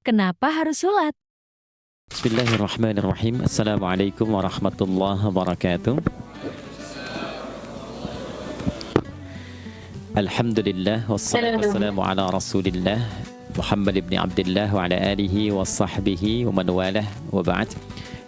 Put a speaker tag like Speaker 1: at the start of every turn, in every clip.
Speaker 1: Kenapa harus sholat?
Speaker 2: Bismillahirrahmanirrahim. Assalamualaikum warahmatullahi wabarakatuh. Alhamdulillah wassalatu wassalamu ala rasulillah Muhammad ibn Abdullah wa ala alihi wa sahbihi wa man walah wa ba'd.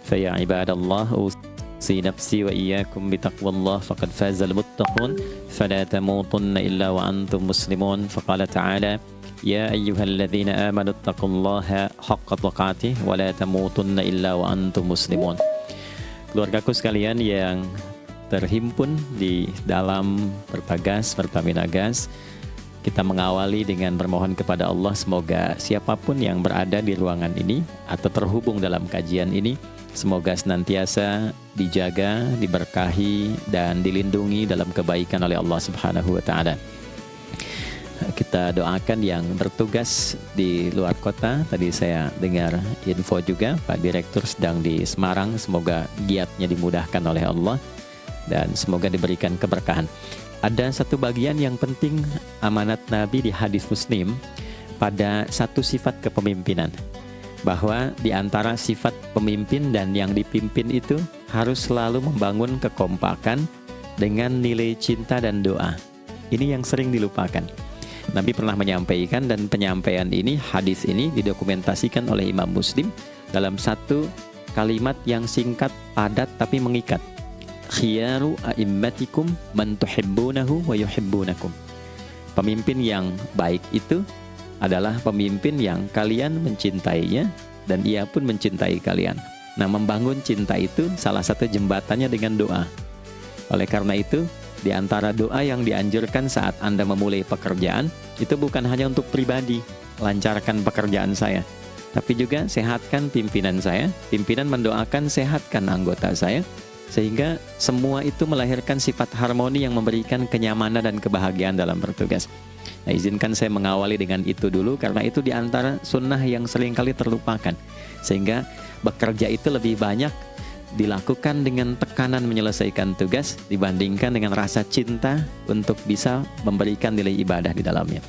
Speaker 2: Faya ibadallah usi nafsi wa iyyakum bitaqwallah faqad fazal muttaqun fala tamutunna illa wa antum muslimun. Faqala ta'ala ya ayyuhalladzina amanu taqullaha haqqa tuqatih wa la tamutunna illa wa antum muslimun. Keluargaku sekalian yang terhimpun di dalam Pertagas, Pertamina Gas, kita mengawali dengan bermohon kepada Allah semoga siapapun yang berada di ruangan ini atau terhubung dalam kajian ini, semoga senantiasa dijaga, diberkahi, dan dilindungi dalam kebaikan oleh Allah Subhanahu wa Ta'ala. Kita doakan yang bertugas di luar kota. Tadi saya dengar info juga Pak Direktur sedang di Semarang. Semoga giatnya dimudahkan oleh Allah dan semoga diberikan keberkahan. Ada satu bagian yang penting amanat Nabi di hadis Muslim pada satu sifat kepemimpinan, bahwa di antara sifat pemimpin dan yang dipimpin itu harus selalu membangun kekompakan dengan nilai cinta dan doa. Ini yang sering dilupakan. Nabi pernah menyampaikan, dan penyampaian ini, hadis ini didokumentasikan oleh Imam Muslim dalam satu kalimat yang singkat, padat tapi mengikat. Khiyaru a'immatikum man tuhibbunahu wa yuhibbunakum. Pemimpin yang baik itu adalah pemimpin yang kalian mencintainya dan ia pun mencintai kalian. Nah, membangun cinta itu salah satu jembatannya dengan doa. Oleh karena itu, di antara doa yang dianjurkan saat Anda memulai pekerjaan, itu bukan hanya untuk pribadi, lancarkan pekerjaan saya, tapi juga sehatkan pimpinan saya. Pimpinan mendoakan sehatkan anggota saya, sehingga semua itu melahirkan sifat harmoni yang memberikan kenyamanan dan kebahagiaan dalam bertugas. Nah, izinkan saya mengawali dengan itu dulu, karena itu di antara sunnah yang seringkali terlupakan. Sehingga bekerja itu lebih banyak dilakukan dengan tekanan menyelesaikan tugas dibandingkan dengan rasa cinta untuk bisa memberikan nilai ibadah di dalamnya.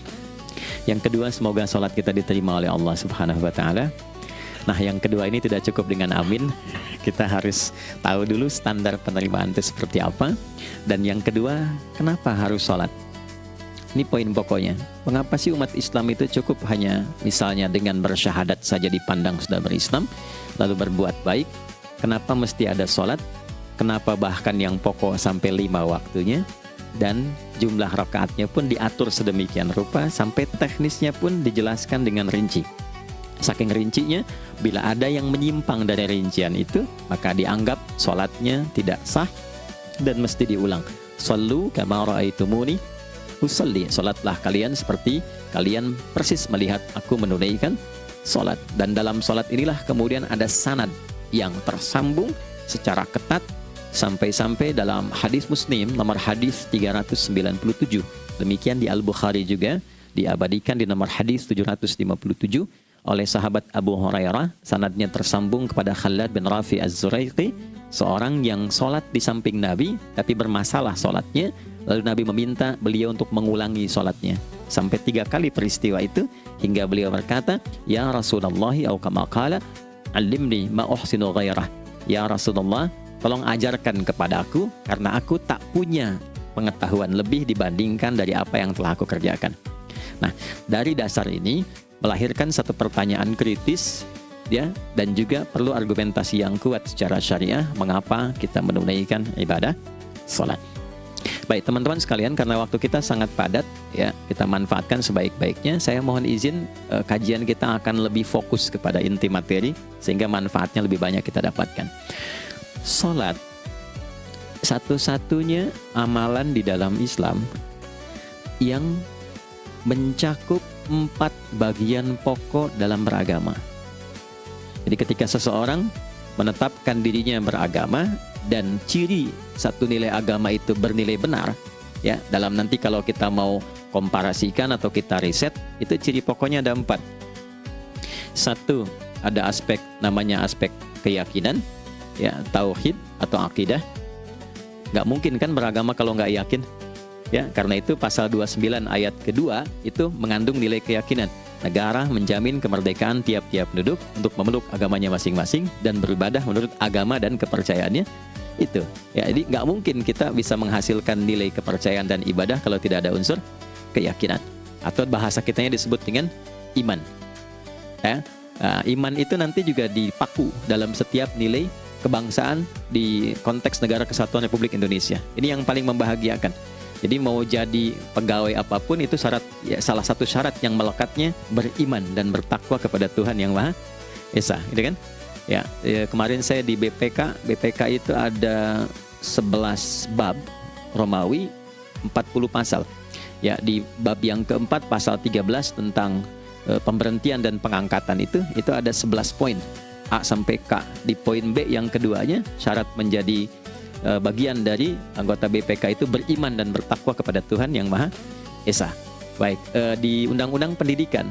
Speaker 2: Yang kedua, semoga sholat kita diterima oleh Allah Subhanahu wa Ta'ala. Nah, yang kedua ini tidak cukup dengan amin. Kita harus tahu dulu standar penerimaan itu seperti apa. Dan yang kedua, kenapa harus sholat? Ini poin pokoknya. Mengapa sih umat Islam itu cukup hanya misalnya dengan bersyahadat saja dipandang sudah berislam, lalu berbuat baik? Kenapa mesti ada sholat? Kenapa bahkan yang pokok sampai 5 waktunya? Dan jumlah rakaatnya pun diatur sedemikian rupa, sampai teknisnya pun dijelaskan dengan rinci. Saking rincinya, bila ada yang menyimpang dari rincian itu, maka dianggap sholatnya tidak sah dan mesti diulang. Shallu kama ra'aitumuni usalli. Sholatlah kalian seperti kalian persis melihat aku menunaikan sholat. Dan dalam sholat inilah kemudian ada sanad yang tersambung secara ketat sampai-sampai dalam hadis Muslim nomor hadis 397. Demikian di Al-Bukhari juga diabadikan di nomor hadis 757 oleh sahabat Abu Hurairah. Sanadnya tersambung kepada Khalad bin Rafi Az-Zuraiqi, seorang yang sholat di samping Nabi tapi bermasalah sholatnya. Lalu Nabi meminta beliau untuk mengulangi sholatnya sampai 3 kali peristiwa itu, hingga beliau berkata, ya Rasulullah au kama qala alimni ma uhsinu ghairah. Ya Rasulullah, tolong ajarkan kepadaku karena aku tak punya pengetahuan lebih dibandingkan dari apa yang telah aku kerjakan. Nah, dari dasar ini melahirkan satu pertanyaan kritis, ya, dan juga perlu argumentasi yang kuat secara syariah mengapa kita menunaikan ibadah sholat. Baik teman-teman sekalian, karena waktu kita sangat padat, ya, kita manfaatkan sebaik-baiknya. Saya mohon izin, kajian kita akan lebih fokus kepada inti materi sehingga manfaatnya lebih banyak kita dapatkan. Sholat satu-satunya amalan di dalam Islam yang mencakup 4 bagian pokok dalam beragama. Jadi ketika seseorang menetapkan dirinya beragama dan ciri satu nilai agama itu bernilai benar, ya, dalam nanti kalau kita mau komparasikan atau kita riset, itu ciri pokoknya ada 4. Satu, ada aspek namanya aspek keyakinan, ya, tauhid atau akidah. Nggak mungkin kan beragama kalau nggak yakin. Ya, karena itu pasal 29 ayat kedua itu mengandung nilai keyakinan. negara menjamin kemerdekaan tiap-tiap penduduk untuk memeluk agamanya masing-masing dan beribadah menurut agama dan kepercayaannya itu. Ya, jadi nggak mungkin kita bisa menghasilkan nilai kepercayaan dan ibadah kalau tidak ada unsur keyakinan. Atau bahasa kitanya disebut dengan iman. Ya, iman itu nanti juga dipaku dalam setiap nilai kebangsaan di konteks Negara Kesatuan Republik Indonesia. Ini yang paling membahagiakan. Jadi mau jadi pegawai apapun itu syarat, ya, salah satu syarat yang melekatnya beriman dan bertakwa kepada Tuhan Yang Maha Esa, gitu kan? Ya, kemarin saya di BPK itu ada 11 bab Romawi, 40 pasal. Ya, di bab yang keempat pasal 13 tentang pemberhentian dan pengangkatan itu ada 11 poin A sampai K. Di poin B yang keduanya syarat menjadi bagian dari anggota BPK itu beriman dan bertakwa kepada Tuhan Yang Maha Esa. Baik, di Undang-Undang Pendidikan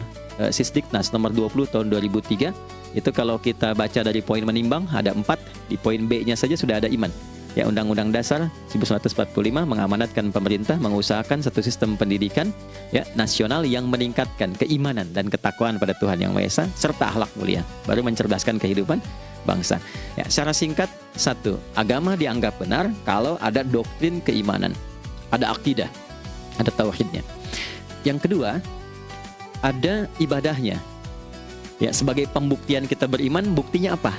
Speaker 2: Sisdiknas nomor 20 tahun 2003 itu kalau kita baca dari poin menimbang ada 4, di poin B-nya saja sudah ada iman. Ya, Undang-Undang Dasar 1945 mengamanatkan pemerintah mengusahakan satu sistem pendidikan ya nasional yang meningkatkan keimanan dan ketakwaan pada Tuhan Yang Maha Esa serta akhlak mulia, baru mencerdaskan kehidupan bangsa. Ya, secara singkat, 1, agama dianggap benar kalau ada doktrin keimanan, ada akidah, ada tauhidnya. Yang kedua, ada ibadahnya. Ya, sebagai pembuktian kita beriman, buktinya apa?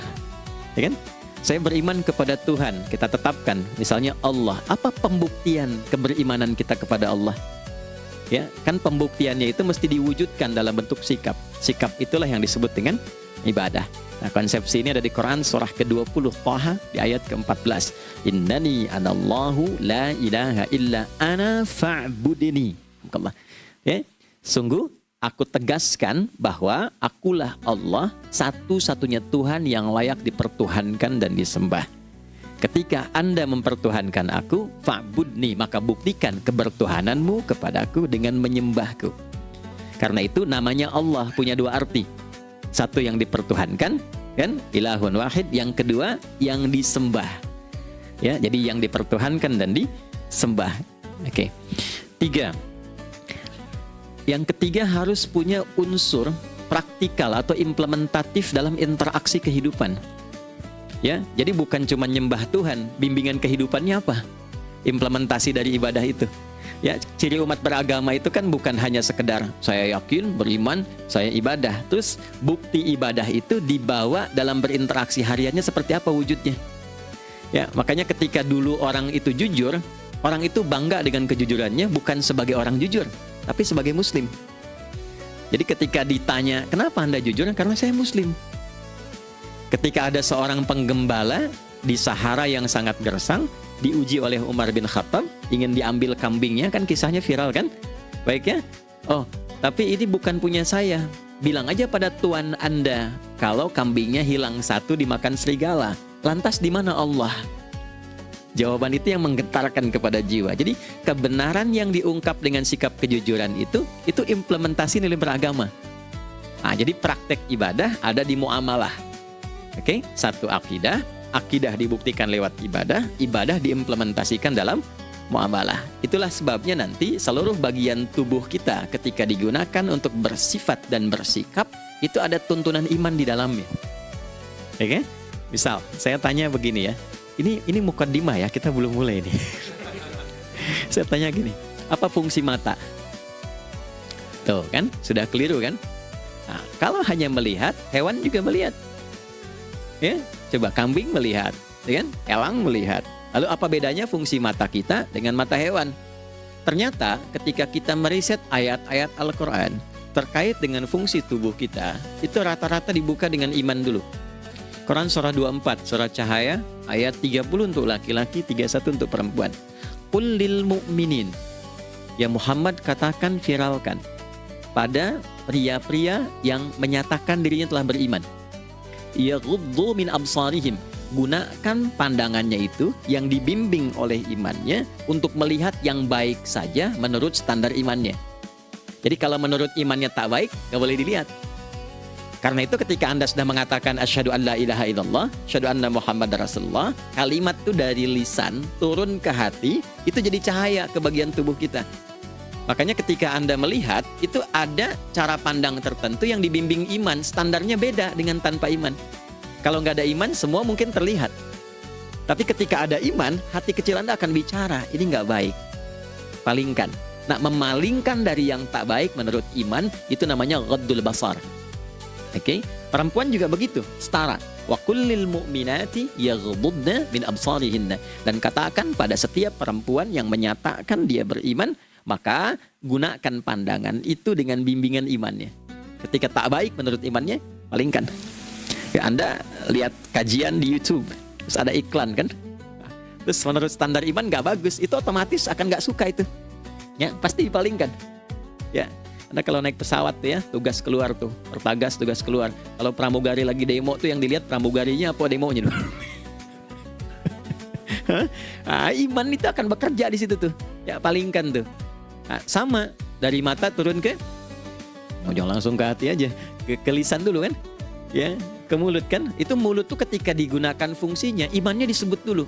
Speaker 2: Ya kan? Saya beriman kepada Tuhan, kita tetapkan, misalnya Allah. Apa pembuktian keberimanan kita kepada Allah? Ya, kan pembuktiannya itu mesti diwujudkan dalam bentuk sikap. Sikap itulah yang disebut dengan ibadah. Nah, konsepsi ini ada di Quran surah ke-20 Thaha di ayat ke-14. Innani anallahu la ilaha illa ana fa'budini. Ya, sungguh aku tegaskan bahwa akulah Allah, satu-satunya Tuhan yang layak dipertuhankan dan disembah. Ketika Anda mempertuhankan aku, fa'budni, maka buktikan kebertuhananmu kepadaku dengan menyembahku. Karena itu namanya Allah punya dua arti. Satu yang dipertuhankan, kan? Ilahun wahid. Yang kedua yang disembah. Ya, jadi yang dipertuhankan dan disembah. Oke. 3. Yang ketiga harus punya unsur praktikal atau implementatif dalam interaksi kehidupan. Ya, jadi bukan cuma nyembah Tuhan, bimbingan kehidupannya apa? Implementasi dari ibadah itu. Ya, ciri umat beragama itu kan bukan hanya sekedar saya yakin, beriman, saya ibadah. Terus bukti ibadah itu dibawa dalam berinteraksi hariannya seperti apa wujudnya. Ya, makanya ketika dulu orang itu jujur, orang itu bangga dengan kejujurannya bukan sebagai orang jujur, tapi sebagai muslim. Jadi ketika ditanya, kenapa Anda jujur? Karena saya muslim. Ketika ada seorang penggembala di Sahara yang sangat gersang, diuji oleh Umar bin Khattab, ingin diambil kambingnya, kan kisahnya viral kan? Baik ya? Oh, tapi ini bukan punya saya. Bilang aja pada tuan Anda, kalau kambingnya hilang satu dimakan serigala. Lantas di mana Allah? Jawaban itu yang menggetarkan kepada jiwa. Jadi kebenaran yang diungkap dengan sikap kejujuran itu implementasi nilai beragama. Nah, jadi praktek ibadah ada di muamalah. Oke, satu akidah. Akidah dibuktikan lewat ibadah, ibadah diimplementasikan dalam muamalah. Itulah sebabnya nanti seluruh bagian tubuh kita ketika digunakan untuk bersifat dan bersikap, itu ada tuntunan iman di dalamnya. Oke? Misal, saya tanya begini ya. Ini mukaddimah ya, kita belum mulai ini. Saya tanya gini, apa fungsi mata? Tuh kan, sudah keliru kan? Nah, kalau hanya melihat, hewan juga melihat. Ya, coba kambing melihat, ya kan? Elang melihat. Lalu apa bedanya fungsi mata kita dengan mata hewan? Ternyata ketika kita meriset ayat-ayat Al-Quran terkait dengan fungsi tubuh kita, itu rata-rata dibuka dengan iman dulu. Quran surah 24, surah Cahaya, ayat 30 untuk laki-laki, 31 untuk perempuan. Qul lil mu'minin. Ya Muhammad, katakan, viralkan pada pria-pria yang menyatakan dirinya telah beriman. Yaghuddu min absarihim, gunakan pandangannya itu yang dibimbing oleh imannya untuk melihat yang baik saja menurut standar imannya. Jadi kalau menurut imannya tak baik, gak boleh dilihat. Karena itu ketika Anda sudah mengatakan asyhadu an la ilaha illallah, asyhadu anna Muhammad Rasulullah, kalimat itu dari lisan turun ke hati, itu jadi cahaya ke bagian tubuh kita.
Speaker 1: Makanya ketika Anda melihat, itu ada cara pandang tertentu yang dibimbing iman. Standarnya beda dengan tanpa iman. Kalau nggak ada iman, semua mungkin terlihat. Tapi ketika ada iman, hati kecil Anda akan bicara, ini nggak baik. Palingkan. Nah, memalingkan dari yang tak baik menurut iman, itu namanya ghaddul basar. Oke? Perempuan juga begitu, setara. Wa kullil mu'minati yaghdudna min absarihinna. Dan katakan pada setiap perempuan yang menyatakan dia beriman, maka gunakan pandangan itu dengan bimbingan imannya. Ketika tak baik menurut imannya, palingkan. Ya, Anda lihat kajian di YouTube, terus ada iklan kan? Terus menurut standar iman nggak bagus, itu otomatis akan nggak suka itu. Ya, pasti dipalingkan. Ya, Anda kalau naik pesawat tuh ya, tugas keluar tuh, pertagas tugas keluar. Kalau pramugari lagi demo tuh yang dilihat pramugarinya apa demonya tuh. Nah, iman itu akan bekerja di situ tuh. Ya, palingkan tuh. Nah, sama dari mata turun ke, jangan langsung ke hati aja, ke lisan dulu kan, ya, ke mulut kan. Itu mulut tuh ketika digunakan fungsinya, imannya disebut dulu.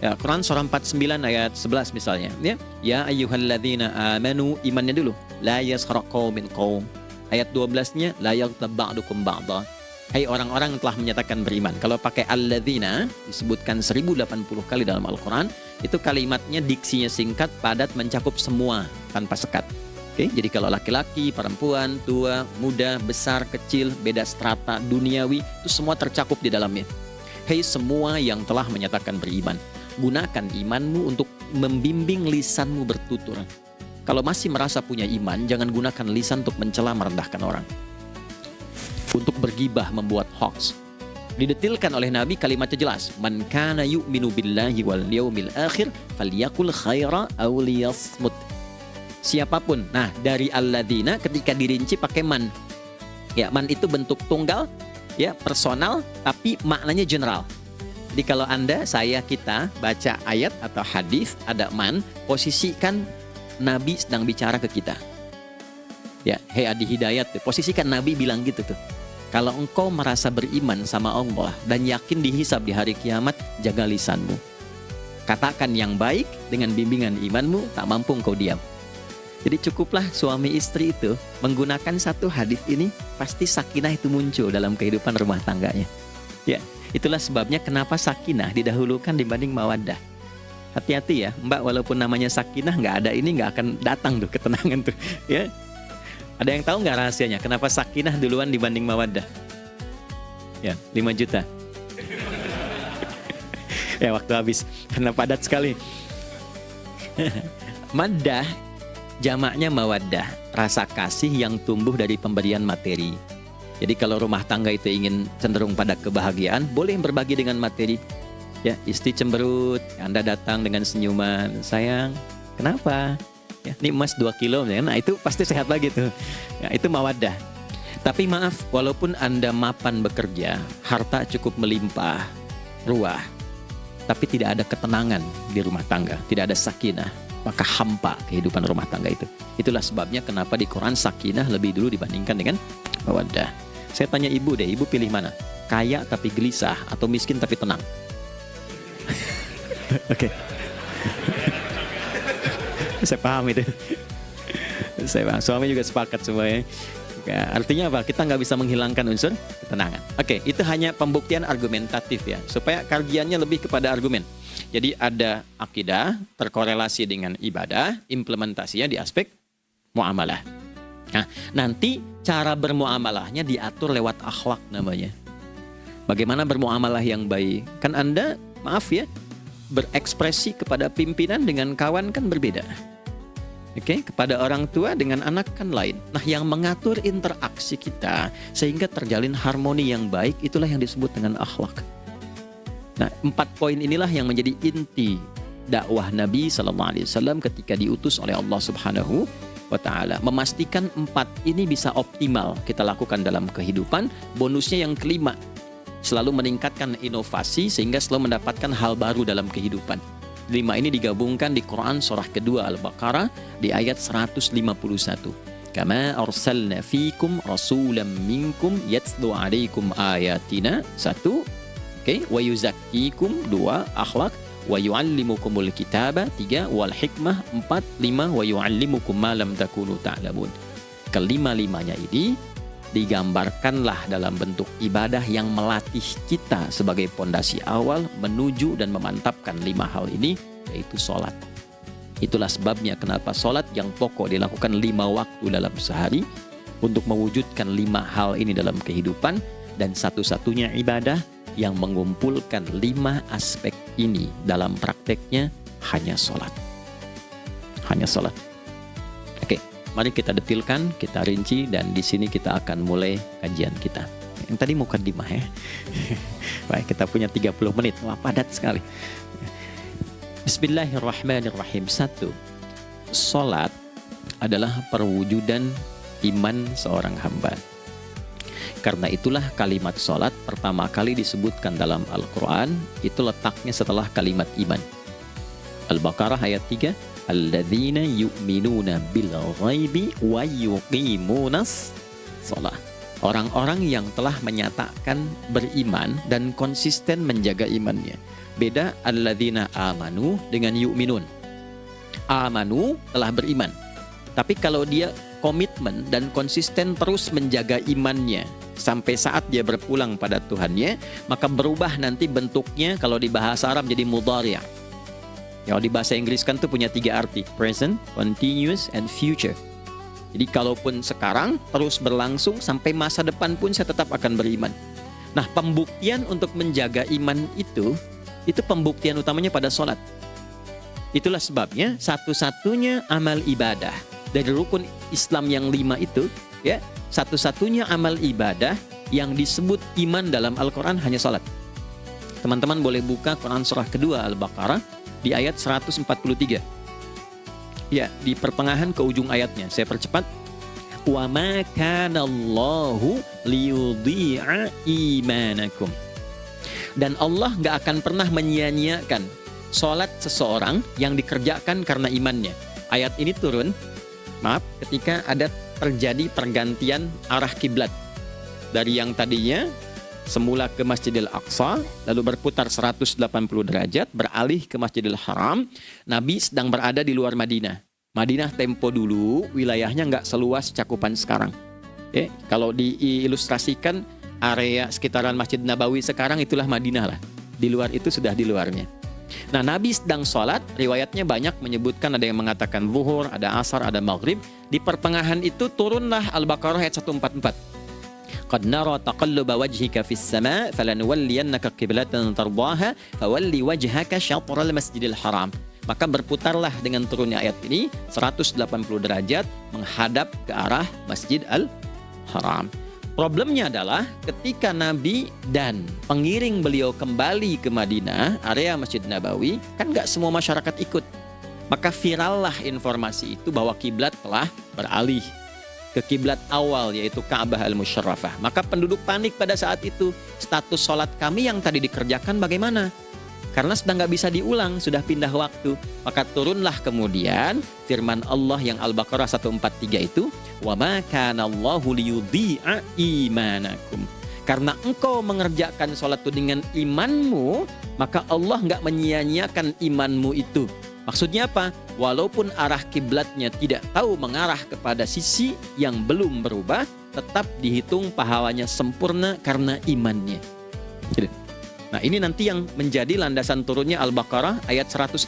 Speaker 1: Ya, Quran surah 49 ayat 11 misalnya, ya. Ya ayyuhalladzina amanu, imannya dulu. La yaskhar qaumin qaum. Ayat 12-nya la yaghtab ba'dukum ba'dha. Hai orang-orang yang telah menyatakan beriman. Kalau pakai alladzina disebutkan 1080 kali dalam Al-Qur'an, itu kalimatnya diksinya singkat, padat, mencakup semua tanpa sekat. Oke, jadi kalau laki-laki, perempuan, tua, muda, besar, kecil, beda strata duniawi, itu semua tercakup di dalamnya. Hai semua yang telah menyatakan beriman, gunakan imanmu untuk membimbing lisanmu bertutur. Kalau masih merasa punya iman, jangan gunakan lisan untuk mencela, merendahkan orang, untuk bergibah, membuat hoax. Didetilkan oleh Nabi, kalimatnya jelas. Man kana yu'minu billahi wal yaumil akhir falyakul khaira aw liyasmut. Siapapun. Nah, dari alladzina ketika dirinci pakai man. Ya, man itu bentuk tunggal, ya, personal, tapi maknanya general. Jadi kalau Anda, saya, kita baca ayat atau hadis ada man, posisikan Nabi sedang bicara ke kita. Ya, hei adi hidayat, posisikan Nabi bilang gitu tuh. Kalau engkau merasa beriman sama Allah dan yakin dihisab di hari kiamat, jaga lisanmu. Katakan yang baik dengan bimbingan imanmu, tak mampu engkau diam. Jadi cukuplah suami istri itu menggunakan satu hadis ini, pasti sakinah itu muncul dalam kehidupan rumah tangganya. Ya, itulah sebabnya kenapa sakinah didahulukan dibanding mawaddah. Hati-hati ya, Mbak, walaupun namanya sakinah, nggak ada ini nggak akan datang tuh ketenangan tuh. Ya, ada yang tahu nggak rahasianya? Kenapa sakinah duluan dibanding mawaddah? Ya, 5 juta. Ya, waktu habis karena padat sekali. Maddah jamaknya mawaddah, rasa kasih yang tumbuh dari pemberian materi. Jadi kalau rumah tangga itu ingin cenderung pada kebahagiaan, boleh berbagi dengan materi. Ya, istri cemberut, Anda datang dengan senyuman, sayang, kenapa? Ya, ini emas 2 kilo, nah itu pasti sehat lagi tuh. Ya, itu mawaddah. Tapi maaf, walaupun Anda mapan bekerja, harta cukup melimpah, ruah, tapi tidak ada ketenangan di rumah tangga, tidak ada sakinah, maka hampa kehidupan rumah tangga itu. Itulah sebabnya kenapa di Quran sakinah lebih dulu dibandingkan dengan mawaddah. Saya tanya ibu deh, ibu pilih mana? Kaya tapi gelisah atau miskin tapi tenang? Oke. Saya paham itu. Saya paham. Suami juga sepakat semuanya. Artinya apa? Kita nggak bisa menghilangkan unsur ketenangan. Oke, itu hanya pembuktian argumentatif ya, supaya kajiannya lebih kepada argumen. Jadi ada akidah terkorelasi dengan ibadah, implementasinya di aspek muamalah. Nah, nanti cara bermuamalahnya diatur lewat akhlak namanya. Bagaimana bermuamalah yang baik? Kan Anda, maaf ya, berekspresi kepada pimpinan dengan kawan kan berbeda. Oke, kepada orang tua dengan anak kan lain. Nah, yang mengatur interaksi kita sehingga terjalin harmoni yang baik, itulah yang disebut dengan akhlak. Nah, 4 poin inilah yang menjadi inti dakwah Nabi SAW ketika diutus oleh Allah Subhanahu wa Ta'ala. Memastikan 4 ini bisa optimal kita lakukan dalam kehidupan. Bonusnya yang kelima, selalu meningkatkan inovasi sehingga selalu mendapatkan hal baru dalam kehidupan. 5 ini digabungkan di Quran surah kedua Al-Baqarah di ayat 151. Kama arsalna fikum rasulam minkum yatslu alaikum ayatina. 1. Oke, wa yuzakkikum. 2. Akhlak. wa yu'allimukumul kitaba, 3, wal hikmah, 4, 5, wa yu'allimukum ma lam takunu ta'lamun. Kelima-limanya ini digambarkanlah dalam bentuk ibadah yang melatih kita sebagai pondasi awal menuju dan memantapkan 5 hal ini, yaitu sholat. Itulah sebabnya kenapa sholat yang pokok dilakukan 5 waktu dalam sehari untuk mewujudkan 5 hal ini dalam kehidupan, dan satu-satunya ibadah yang mengumpulkan 5 aspek ini dalam prakteknya hanya sholat. Hanya sholat. Oke, mari kita detilkan, kita rinci, dan di sini kita akan mulai kajian kita. Yang tadi mukadimah ya. Baik, kita punya 30 menit. Wah, padat sekali. Bismillahirrahmanirrahim. 1. Sholat adalah perwujudan iman seorang hamba. Karena itulah kalimat sholat pertama kali disebutkan dalam Al-Quran, itu letaknya setelah kalimat iman. Al-Baqarah ayat 3, alladzina yu'minuna bil ghaibi wa yuqimunas sholat. Orang-orang yang telah menyatakan beriman dan konsisten menjaga imannya. Beda alladzina amanu dengan yu'minun. Amanu telah beriman, tapi kalau dia komitmen dan konsisten terus menjaga imannya sampai saat dia berpulang pada Tuhannya, maka berubah nanti bentuknya kalau di bahasa Arab jadi mudhari'. Kalau di bahasa Inggris kan tuh punya 3 arti, present, continuous, and future. Jadi kalaupun sekarang terus berlangsung sampai masa depan pun saya tetap akan beriman. Nah, pembuktian untuk menjaga iman itu pembuktian utamanya pada sholat. Itulah sebabnya satu-satunya amal ibadah dari rukun Islam yang 5 itu, ya, satu-satunya amal ibadah yang disebut iman dalam Al-Quran hanya sholat. Teman-teman boleh buka Quran surah kedua Al-Baqarah di ayat 143. Ya, di pertengahan ke ujung ayatnya. Saya percepat. Wa ma kana Allahu liyudhi'a imanakum. Dan Allah nggak akan pernah menyia-nyiakan sholat seseorang yang dikerjakan karena imannya. Ayat ini turun, ketika ada terjadi pergantian arah kiblat dari yang tadinya semula ke Masjidil Aqsa, lalu berputar 180 derajat, beralih ke Masjidil Haram. Nabi sedang berada di luar Madinah. Madinah tempo dulu wilayahnya nggak seluas cakupan sekarang. Kalau diilustrasikan area sekitaran Masjid Nabawi sekarang itulah Madinah lah. Di luar itu sudah di luarnya. Nah, Nabi sedang sholat, riwayatnya banyak menyebutkan, ada yang mengatakan zuhur, ada asar, ada maghrib. Di pertengahan itu turunlah Al-Baqarah ayat 144. Qad nara taqalluba wajhika fis sama' falanuwalliyannaka qiblatan tardaha fawalli wajhaka syatral masjidil haram. Maka berputarlah dengan turunnya ayat ini 180 derajat menghadap ke arah Masjid Al-Haram. Problemnya adalah ketika Nabi dan pengiring beliau kembali ke Madinah, area Masjid Nabawi, kan nggak semua masyarakat ikut. Maka virallah informasi itu bahwa kiblat telah beralih ke kiblat awal, yaitu Ka'bah Al-Musyarrafah. Maka penduduk panik pada saat itu. Status sholat kami yang tadi dikerjakan bagaimana? Karena sudah nggak bisa diulang, sudah pindah waktu. Maka turunlah kemudian firman Allah yang Al-Baqarah 143 itu, wa ma kana Allahu liyudhi'a imanakum. Karena engkau mengerjakan sholat itu dengan imanmu, maka Allah nggak menyia-nyiakan imanmu itu. Maksudnya apa? Walaupun arah kiblatnya tidak tahu mengarah kepada sisi yang belum berubah, tetap dihitung pahalanya sempurna karena imannya. Gitu. Nah, ini nanti yang menjadi landasan turunnya Al-Baqarah ayat 115.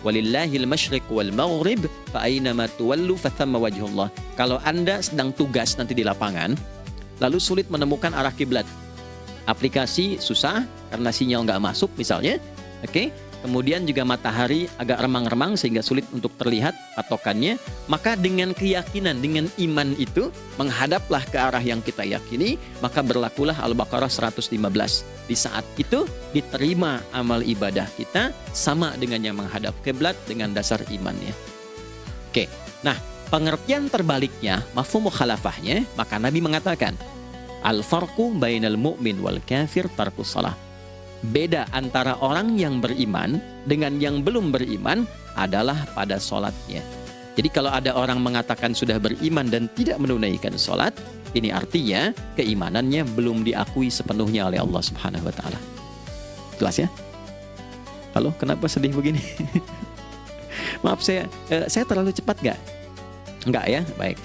Speaker 1: Walillahil masyriq wal maghrib fa aynama tuwallu fathamma wajhullah. Kalau Anda sedang tugas nanti di lapangan, lalu sulit menemukan arah kiblat. Aplikasi susah karena sinyal nggak masuk misalnya. Oke. Kemudian juga matahari agak remang-remang sehingga sulit untuk terlihat patokannya. Maka dengan keyakinan, dengan iman itu, menghadaplah ke arah yang kita yakini, maka berlakulah Al-Baqarah 115. Di saat itu diterima amal ibadah kita sama dengan yang menghadap kiblat dengan dasar imannya. Oke, nah pengertian terbaliknya, mafhum mukhalafahnya, maka Nabi mengatakan, al-farqu bainal mu'min wal kafir tarkus shalah. Beda antara orang yang beriman dengan yang belum beriman adalah pada sholatnya. Jadi kalau ada orang mengatakan sudah beriman dan tidak menunaikan sholat, ini artinya keimanannya belum diakui sepenuhnya oleh Allah Subhanahu wa Ta'ala. Jelas ya? Halo, kenapa sedih begini? Maaf, saya terlalu cepat nggak? Nggak ya, baik.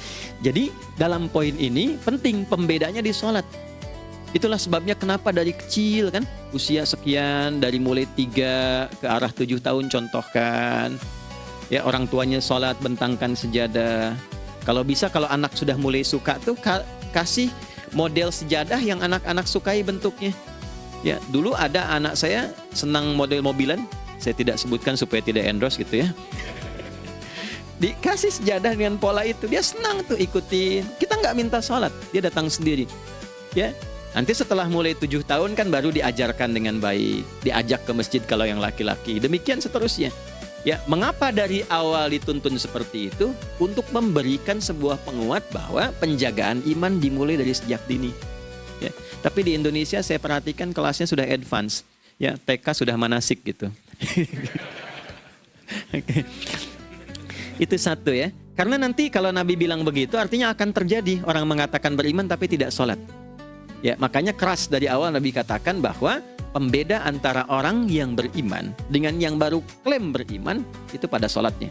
Speaker 1: Jadi dalam poin ini penting pembedanya di sholat. Itulah sebabnya kenapa dari kecil kan, usia sekian, dari mulai 3 ke arah 7 tahun contohkan. Ya, orang tuanya sholat bentangkan sejadah. Kalau bisa, kalau anak sudah mulai suka tuh kasih model sejadah yang anak-anak sukai bentuknya. Ya, dulu ada anak saya senang model mobilan. Saya tidak sebutkan supaya tidak endorse gitu ya. Dikasih sejadah dengan pola itu, dia senang tuh ikutin. Kita nggak minta sholat, dia datang sendiri. Ya, nanti setelah mulai 7 tahun kan baru diajarkan dengan baik, diajak ke masjid kalau yang laki-laki. Demikian seterusnya. Ya, mengapa dari awal dituntun seperti itu? Untuk memberikan sebuah penguat bahwa penjagaan iman dimulai dari sejak dini. Ya, tapi di Indonesia saya perhatikan kelasnya sudah advance. Ya, TK sudah manasik gitu. Oke. Itu satu ya. Karena nanti kalau Nabi bilang begitu artinya akan terjadi orang mengatakan beriman tapi tidak sholat. Ya, makanya keras dari awal Nabi katakan bahwa pembeda antara orang yang beriman dengan yang baru klaim beriman itu pada sholatnya.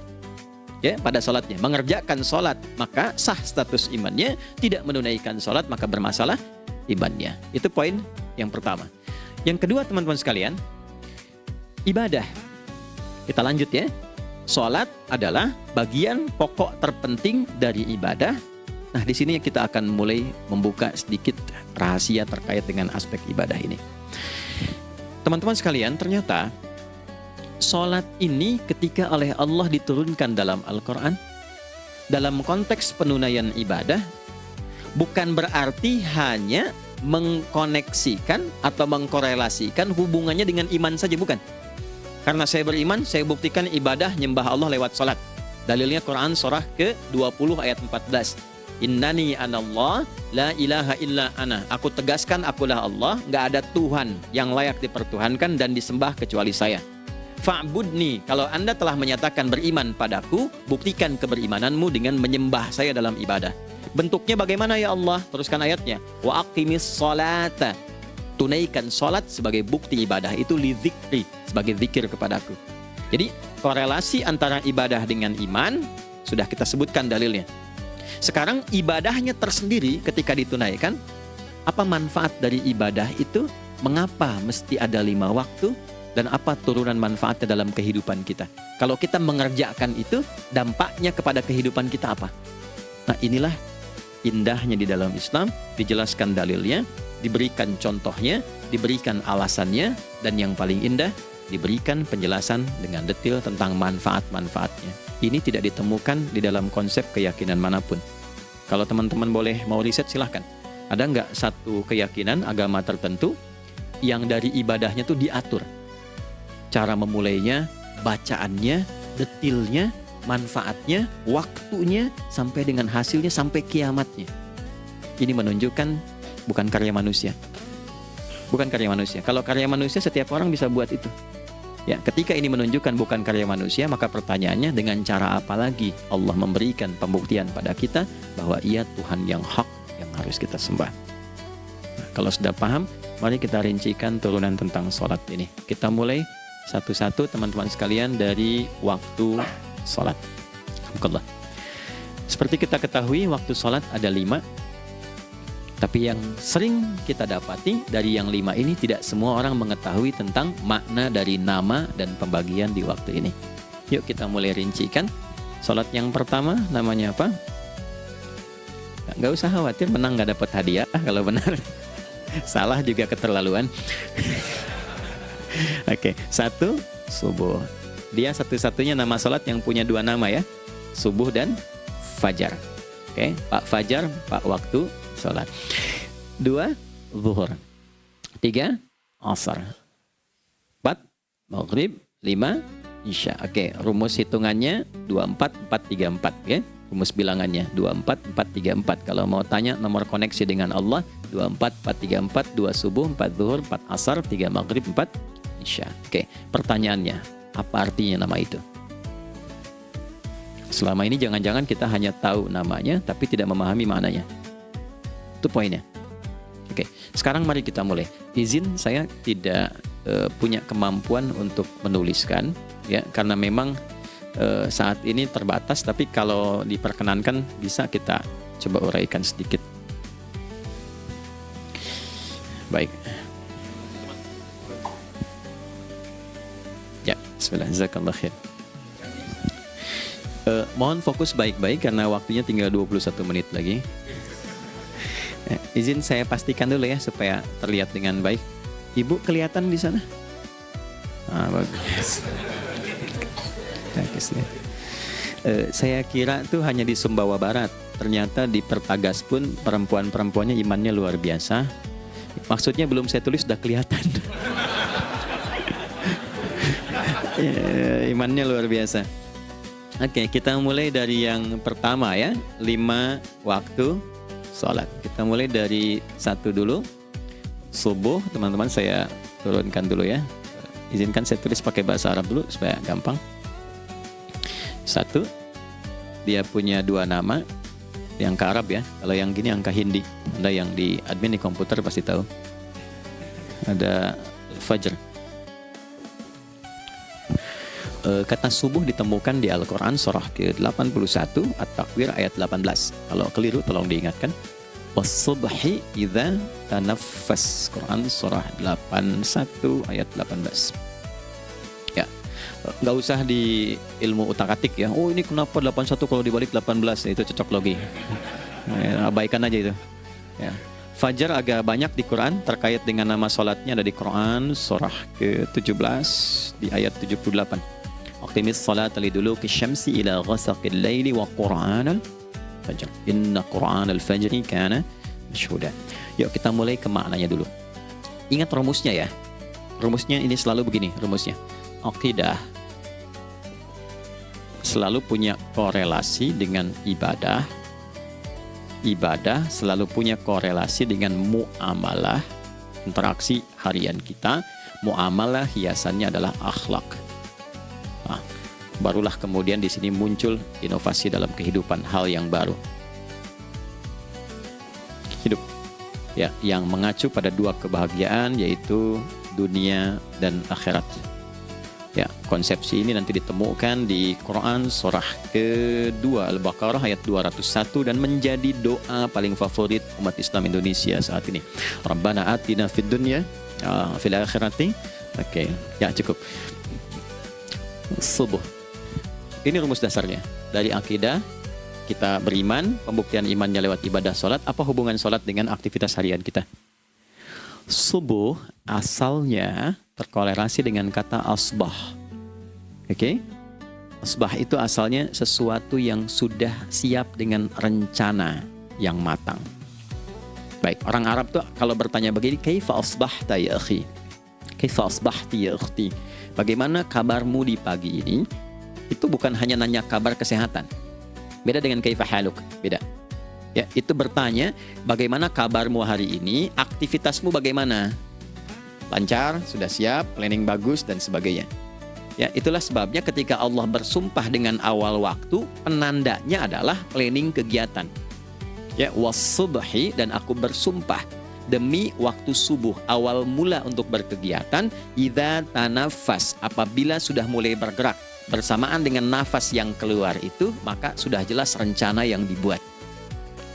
Speaker 1: Ya, pada sholatnya. Mengerjakan sholat maka sah status imannya, tidak menunaikan sholat maka bermasalah imannya. Itu poin yang pertama. Yang kedua teman-teman sekalian, ibadah. Kita lanjut ya. Sholat adalah bagian pokok terpenting dari ibadah. Nah, di sini kita akan mulai membuka sedikit rahasia terkait dengan aspek ibadah ini. Teman-teman sekalian, ternyata sholat ini ketika oleh Allah diturunkan dalam Al-Quran, dalam konteks penunaian ibadah, bukan berarti hanya mengkoneksikan atau mengkorelasikan hubungannya dengan iman saja, bukan. Karena saya beriman, saya buktikan ibadah nyembah Allah lewat sholat. Dalilnya Quran surah ke-20 ayat 14. Innani anallah la ilaha illa ana. Aku tegaskan akulah Allah, nggak ada Tuhan yang layak dipertuhankan dan disembah kecuali saya. Fa'budni, kalau Anda telah menyatakan beriman padaku, buktikan keberimananmu dengan menyembah saya dalam ibadah. Bentuknya bagaimana ya Allah? Teruskan ayatnya. Wa aqimis sholata. Tunaikan sholat sebagai bukti ibadah itu lidzikri, sebagai zikir kepadaku. Jadi korelasi antara ibadah dengan iman sudah kita sebutkan dalilnya. Sekarang ibadahnya tersendiri ketika ditunaikan, apa manfaat dari ibadah itu? Mengapa mesti ada 5 waktu? Dan apa turunan manfaatnya dalam kehidupan kita? Kalau kita mengerjakan itu, dampaknya kepada kehidupan kita apa? Nah, inilah indahnya di dalam Islam, dijelaskan dalilnya, diberikan contohnya, diberikan alasannya, dan yang paling indah, diberikan penjelasan dengan detail tentang manfaat-manfaatnya. Ini tidak ditemukan di dalam konsep keyakinan manapun. Kalau teman-teman boleh mau riset silahkan. Ada nggak satu keyakinan agama tertentu yang dari ibadahnya tuh diatur? Cara memulainya, bacaannya, detailnya, manfaatnya, waktunya, sampai dengan hasilnya, sampai kiamatnya. Ini menunjukkan bukan karya manusia. Bukan karya manusia. Kalau karya manusia setiap orang bisa buat itu. Ya, ketika ini menunjukkan bukan karya manusia, maka pertanyaannya dengan cara apa lagi Allah memberikan pembuktian pada kita bahwa Ia Tuhan yang hak yang harus kita sembah. Nah, kalau sudah paham, mari kita rincikan turunan tentang sholat ini. Kita mulai satu-satu teman-teman sekalian dari waktu sholat. Alhamdulillah. Seperti kita ketahui waktu sholat ada 5. Tapi yang sering kita dapati dari yang 5 ini tidak semua orang mengetahui tentang makna dari nama dan pembagian di waktu ini. Yuk kita mulai rincikan. Sholat yang pertama namanya apa? Nggak usah khawatir menang nggak dapat hadiah kalau benar. Salah juga keterlaluan. Oke, 1 subuh. Dia satu-satunya nama sholat yang punya 2 nama ya. Subuh dan fajar. Oke, Pak Fajar, Pak waktu sholat. 2 zuhur. 3 asar. 4 maghrib. 5 isya. Oke, rumus hitungannya 24 434 ya. Rumus bilangannya 24 434. Kalau mau tanya nomor koneksi dengan Allah 24 434, 2 subuh, 4 zuhur, 4 asar, 3 maghrib, 4 isya. Oke, pertanyaannya, apa artinya nama itu? Selama ini jangan-jangan kita hanya tahu namanya tapi tidak memahami maknanya. Itu poinnya. Oke, sekarang mari kita mulai. Izin saya tidak punya kemampuan untuk menuliskan, ya, karena memang saat ini terbatas, tapi kalau diperkenankan bisa kita coba uraikan sedikit. Baik. Ya, bismillah, jazakallah khair. Mohon fokus baik-baik karena waktunya tinggal 21 menit lagi. Izin saya pastikan dulu ya supaya terlihat dengan baik. Ibu kelihatan di sana? Bagus. Bagus ya. Saya kira tuh hanya di Sumbawa Barat. Ternyata di Pertagas pun perempuan-perempuannya imannya luar biasa. Maksudnya belum saya tulis sudah kelihatan. Imannya luar biasa. Oke, kita mulai dari yang pertama ya, 5 waktu sholat. Kita mulai dari 1 dulu. Subuh, teman-teman saya turunkan dulu ya. Izinkan saya tulis pakai bahasa Arab dulu supaya gampang. 1, dia punya 2 nama, yang ke Arab ya. Kalau yang gini angka Hindi. Anda yang di admin di komputer pasti tahu. Ada Fajr. Kata subuh ditemukan di Al-Quran surah ke-81 At-Takwir ayat 18. Kalau keliru tolong diingatkan. Was-subhi idza tanaffas. Quran surah 81 ayat 18. Ya. Nggak usah di ilmu utak-atik ya. Oh ini kenapa 81 kalau dibalik 18? Itu cocok logi. Abaikan aja itu. Ya. Fajar agak banyak di Quran terkait dengan nama sholatnya ada di Quran surah ke-17 di ayat 78. Aqimis salata liduluki syamsi ila ghasaqil laili wa qur'anal fajr. Inna qur'anal fajri kana mashhuda. Yuk kita mulai ke maknanya dulu. Ingat rumusnya ya. Rumusnya ini selalu begini rumusnya. Aqidah selalu punya korelasi dengan ibadah. Ibadah selalu punya korelasi dengan muamalah, interaksi harian kita. Muamalah hiasannya adalah akhlak. Barulah kemudian di sini muncul inovasi dalam kehidupan, hal yang baru. Hidup ya, yang mengacu pada 2 kebahagiaan yaitu dunia dan akhirat. Ya, konsepsi ini nanti ditemukan di Quran surah ke-2 Al-Baqarah ayat 201 dan menjadi doa paling favorit umat Islam Indonesia saat ini. Rabbana atina fid dunya fil akhirati. Oke, ya cukup. Subuh. Ini rumus dasarnya. Dari akidah, kita beriman, pembuktian imannya lewat ibadah sholat. Apa hubungan sholat dengan aktivitas harian kita? Subuh asalnya terkorelasi dengan kata asbah. Oke? Asbah itu asalnya sesuatu yang sudah siap dengan rencana yang matang. Baik, orang Arab tuh kalau bertanya begini, kaifa asbahta ya akhi? Kaifa asbahti ya ukhti? Bagaimana kabarmu di pagi ini? Itu bukan hanya nanya kabar kesehatan. Beda dengan kaifa haluk, beda. Ya, itu bertanya bagaimana kabarmu hari ini, aktivitasmu bagaimana? Lancar, sudah siap, planning bagus dan sebagainya. Ya, itulah sebabnya ketika Allah bersumpah dengan awal waktu, penandanya adalah planning kegiatan. Ya, was-subhi, dan aku bersumpah demi waktu subuh, awal mula untuk berkegiatan, idza tanaffas, apabila sudah mulai bergerak. Bersamaan dengan nafas yang keluar itu, maka sudah jelas rencana yang dibuat.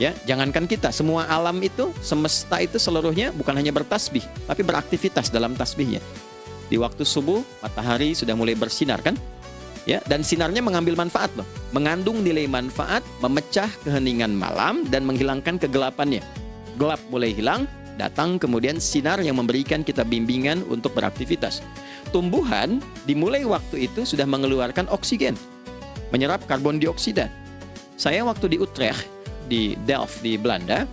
Speaker 1: Ya, jangankan kita, semua alam itu, semesta itu seluruhnya bukan hanya bertasbih, tapi beraktivitas dalam tasbihnya. Di waktu subuh, matahari sudah mulai bersinar kan? Ya, dan sinarnya mengambil manfaat loh, mengandung nilai manfaat, memecah keheningan malam dan menghilangkan kegelapannya. Gelap mulai hilang, datang kemudian sinar yang memberikan kita bimbingan untuk beraktivitas. Tumbuhan dimulai waktu itu sudah mengeluarkan oksigen, menyerap karbon dioksida. Saya waktu di Utrecht, di Delft di Belanda,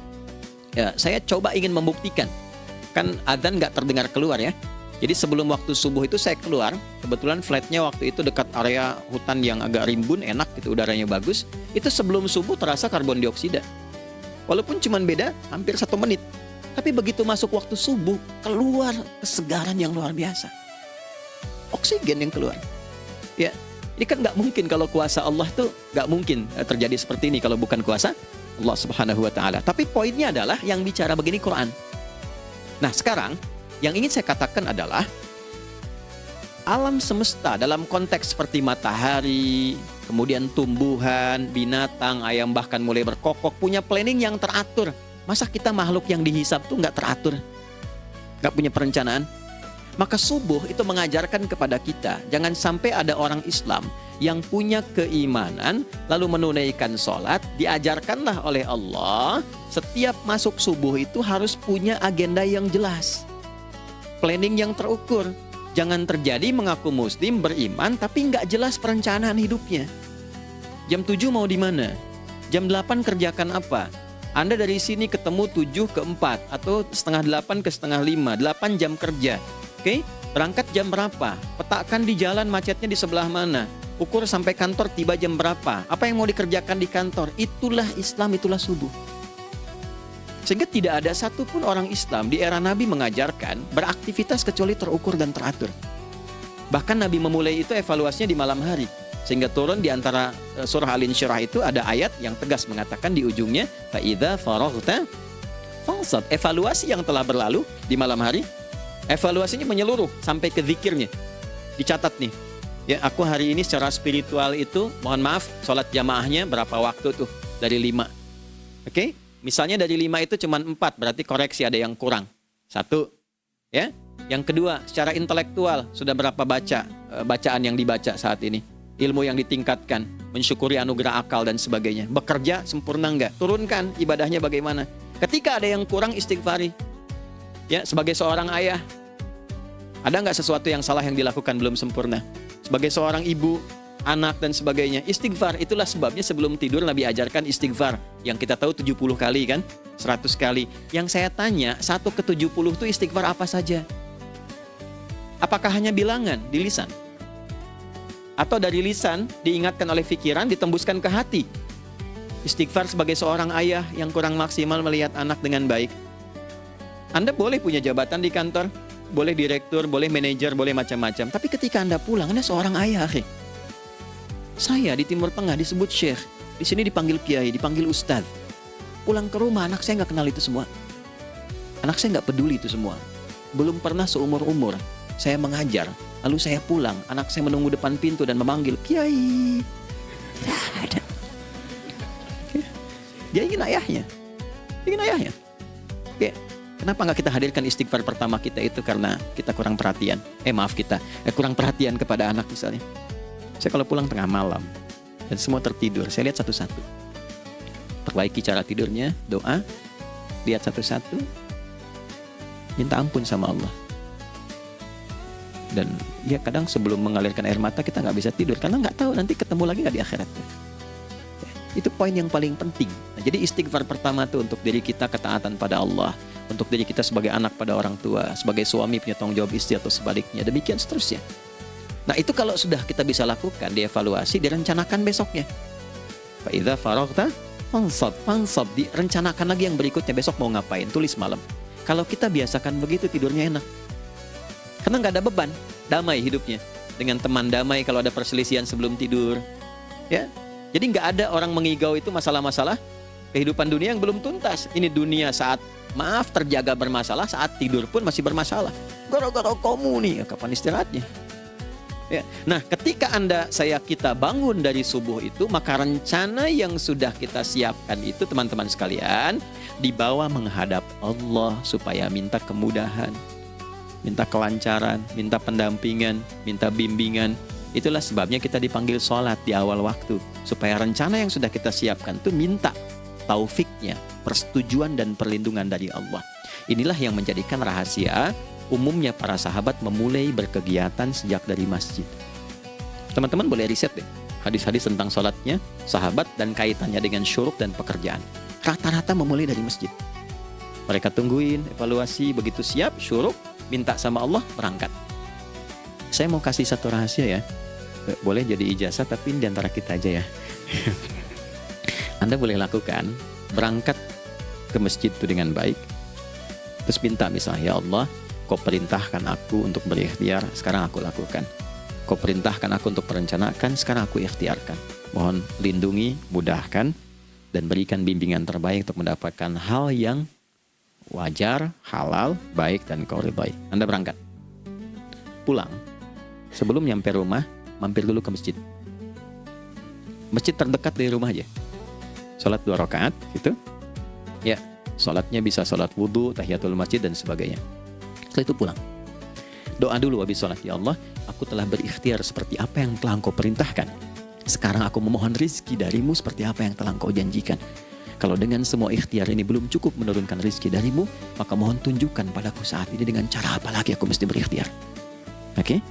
Speaker 1: ya, saya coba ingin membuktikan. Kan adzan nggak terdengar keluar ya. Jadi sebelum waktu subuh itu saya keluar, kebetulan flatnya waktu itu dekat area hutan yang agak rimbun, enak gitu, udaranya bagus. Itu sebelum subuh terasa karbon dioksida. Walaupun cuma beda hampir 1 menit. Tapi begitu masuk waktu subuh, keluar kesegaran yang luar biasa. Oksigen yang keluar. Ya, ini kan nggak mungkin kalau kuasa Allah tuh nggak mungkin terjadi seperti ini kalau bukan kuasa Allah Subhanahu Wa Taala. Tapi poinnya adalah yang bicara begini Quran. Nah sekarang yang ingin saya katakan adalah alam semesta dalam konteks seperti matahari, kemudian tumbuhan, binatang, ayam bahkan mulai berkokok, punya planning yang teratur. Masa kita makhluk yang dihisap tuh nggak teratur? Nggak punya perencanaan? Maka subuh itu mengajarkan kepada kita, jangan sampai ada orang Islam yang punya keimanan, lalu menunaikan sholat, diajarkanlah oleh Allah, setiap masuk subuh itu harus punya agenda yang jelas. Planning yang terukur. Jangan terjadi mengaku muslim, beriman, tapi nggak jelas perencanaan hidupnya. Jam 7 mau di mana? Jam 8 kerjakan apa? Anda dari sini ketemu 7 ke 4, atau setengah 8 ke setengah 5, 8 jam kerja. Oke? Berangkat jam berapa? Petakan di jalan macetnya di sebelah mana? Ukur sampai kantor tiba jam berapa? Apa yang mau dikerjakan di kantor? Itulah Islam, itulah subuh. Sehingga tidak ada satupun orang Islam di era Nabi mengajarkan beraktivitas kecuali terukur dan teratur. Bahkan Nabi memulai itu evaluasinya di malam hari. Sehingga turun di antara surah Al-Insyirah itu ada ayat yang tegas mengatakan di ujungnya, فَإِذَا فَرَغْتَ فَانْصَبْ. Evaluasi yang telah berlalu di malam hari, evaluasinya menyeluruh sampai ke zikirnya. Dicatat nih, ya aku hari ini secara spiritual itu, mohon maaf, sholat jamaahnya berapa waktu tuh? Dari 5. Oke? Misalnya dari 5 itu cuma 4, berarti koreksi ada yang kurang. 1, ya. Yang kedua, secara intelektual sudah berapa bacaan yang dibaca saat ini, ilmu yang ditingkatkan, mensyukuri anugerah akal dan sebagainya. Bekerja sempurna enggak? Turunkan ibadahnya bagaimana? Ketika ada yang kurang, istighfari. Ya, sebagai seorang ayah, ada nggak sesuatu yang salah yang dilakukan belum sempurna? Sebagai seorang ibu, anak dan sebagainya, istighfar. Itulah sebabnya sebelum tidur Nabi ajarkan istighfar, yang kita tahu 70 kali kan, 100 kali. Yang saya tanya, 1 ke 70 itu istighfar apa saja? Apakah hanya bilangan di lisan? Atau dari lisan diingatkan oleh pikiran, ditembuskan ke hati? Istighfar sebagai seorang ayah yang kurang maksimal melihat anak dengan baik. Anda boleh punya jabatan di kantor, boleh direktur, boleh manajer, boleh macam-macam, tapi ketika Anda pulang, Anda seorang ayah. Saya di Timur Tengah disebut syekh, di sini dipanggil kiai, dipanggil ustadz. Pulang ke rumah, anak saya nggak kenal itu semua. Anak saya nggak peduli itu semua. Belum pernah seumur-umur saya mengajar, lalu saya pulang, anak saya menunggu depan pintu dan memanggil kiai. Tidak ada. Dia ingin ayahnya, Oke. Kenapa nggak kita hadirkan istighfar pertama kita itu karena kita kurang perhatian? Kurang perhatian kepada anak misalnya. Saya kalau pulang tengah malam dan semua tertidur, saya lihat satu-satu. Perbaiki cara tidurnya, doa, lihat satu-satu, minta ampun sama Allah. Dan ya kadang sebelum mengalirkan air mata kita nggak bisa tidur karena nggak tahu nanti ketemu lagi nggak di akhirat. Itu poin yang paling penting. Nah, jadi istighfar pertama itu untuk diri kita, ketaatan pada Allah, untuk diri kita sebagai anak pada orang tua, sebagai suami punya tanggung jawab istri atau sebaliknya, demikian seterusnya. Nah itu kalau sudah kita bisa lakukan, dievaluasi, direncanakan besoknya. Fa'idha faraghta fansab, direncanakan lagi yang berikutnya, besok mau ngapain, tulis malam. Kalau kita biasakan begitu, tidurnya enak. Karena nggak ada beban, damai hidupnya. Dengan teman damai kalau ada perselisihan sebelum tidur. Ya, jadi nggak ada orang mengigau itu masalah-masalah kehidupan dunia yang belum tuntas. Ini dunia saat terjaga bermasalah, saat tidur pun masih bermasalah. Gara-gara kamu nih, kapan istirahatnya? Ya. Nah, ketika kita bangun dari subuh itu, maka rencana yang sudah kita siapkan itu, teman-teman sekalian, dibawa menghadap Allah supaya minta kemudahan, minta kelancaran, minta pendampingan, minta bimbingan. Itulah sebabnya kita dipanggil sholat di awal waktu, supaya rencana yang sudah kita siapkan itu minta taufiknya, persetujuan dan perlindungan dari Allah. Inilah yang menjadikan rahasia umumnya para sahabat memulai berkegiatan sejak dari masjid. Teman-teman boleh riset deh hadis-hadis tentang sholatnya sahabat dan kaitannya dengan syuruk dan pekerjaan. Rata-rata memulai dari masjid. Mereka tungguin, evaluasi, begitu siap, syuruk, minta sama Allah, berangkat. Saya mau kasih satu rahasia ya. Boleh jadi ijazah tapi di antara kita aja ya. Anda boleh lakukan, berangkat ke masjid itu dengan baik. Terus minta misalnya, ya Allah, Kau perintahkan aku untuk berikhtiar, sekarang aku lakukan. Kau perintahkan aku untuk merencanakan, sekarang aku ikhtiarkan. Mohon lindungi, mudahkan, dan berikan bimbingan terbaik untuk mendapatkan hal yang wajar, halal, baik, dan Kau ridhai. Anda berangkat. Pulang. Sebelum nyampe rumah, mampir dulu ke masjid. Masjid terdekat dari rumah aja. Sholat 2 rakaat gitu. Ya, sholatnya bisa sholat wudhu, tahiyatul masjid dan sebagainya. Setelah itu pulang. Doa dulu habis sholat. Ya Allah, aku telah berikhtiar seperti apa yang telah Engkau perintahkan. Sekarang aku memohon rizki darimu seperti apa yang telah Engkau janjikan. Kalau dengan semua ikhtiar ini belum cukup menurunkan rizki darimu, maka mohon tunjukkan padaku saat ini dengan cara apa lagi aku mesti berikhtiar. Oke?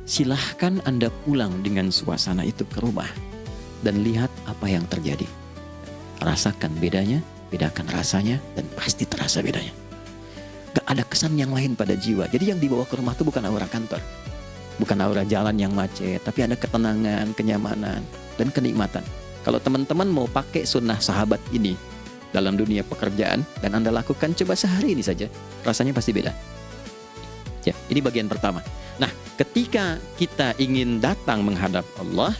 Speaker 1: Silahkan Anda pulang dengan suasana itu ke rumah dan lihat apa yang terjadi. Rasakan bedanya, bedakan rasanya, dan pasti terasa bedanya. Gak ada kesan yang lain pada jiwa. Jadi yang dibawa ke rumah itu bukan aura kantor, bukan aura jalan yang macet, tapi ada ketenangan, kenyamanan, dan kenikmatan. Kalau teman-teman mau pakai sunnah sahabat ini dalam dunia pekerjaan dan Anda lakukan, coba sehari ini saja, rasanya pasti beda. Ya, ini bagian pertama. Nah, ketika kita ingin datang menghadap Allah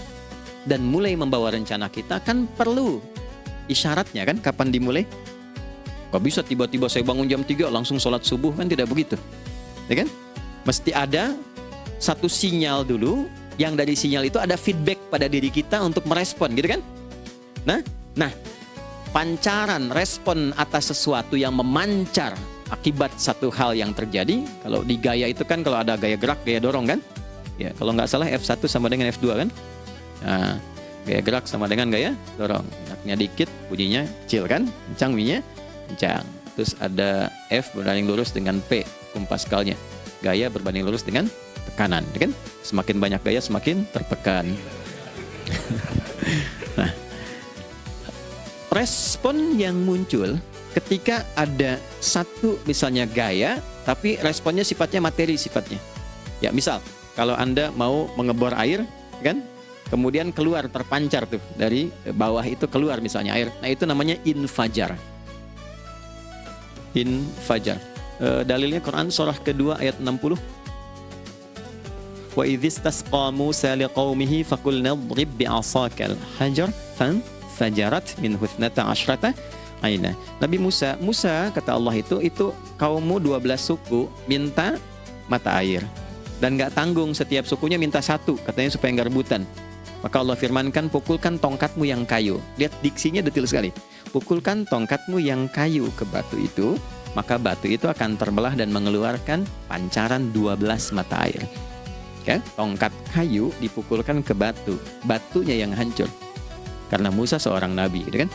Speaker 1: dan mulai membawa rencana kita, kan perlu isyaratnya kan, kapan dimulai? Gak bisa tiba-tiba saya bangun jam 3 langsung sholat subuh, kan tidak begitu. Ya kan? Mesti ada satu sinyal dulu, yang dari sinyal itu ada feedback pada diri kita untuk merespon, gitu kan? Nah, pancaran respon atas sesuatu yang memancar akibat satu hal yang terjadi. Kalau di gaya itu kan, kalau ada gaya gerak, gaya dorong kan? Ya, kalau nggak salah F1 sama dengan F2 kan? Nah, gaya gerak sama dengan gaya dorong. Geraknya dikit, bunyinya kecil kan? Kencang bunyinya, kencang. Terus ada F berbanding lurus dengan P, Pascalnya. Gaya berbanding lurus dengan tekanan, kan? Semakin banyak gaya, semakin tertekan. Nah, respon yang muncul ketika ada satu misalnya gaya, tapi responnya sifatnya materi sifatnya. Ya, misal kalau Anda mau mengebor air, kan? Kemudian keluar terpancar tuh dari bawah itu keluar misalnya air. Nah, itu namanya infajar. Infajar. Dalilnya Quran surah kedua ayat 60. Wa idzistasqa Musa liqaumihi faqulna idrib bi'asakal hajar fanfajarat minhu 12 aina. Nabi Musa kata Allah itu kaummu 12 suku minta mata air dan enggak tanggung, setiap sukunya minta satu, katanya supaya enggak rebutan. Maka Allah firmankan, pukulkan tongkatmu yang kayu. Lihat diksinya detil sekali. Pukulkan tongkatmu yang kayu ke batu itu, maka batu itu akan terbelah dan mengeluarkan pancaran 12 mata air. Ya, tongkat kayu dipukulkan ke batu, batunya yang hancur. Karena Musa seorang nabi, gitu kan?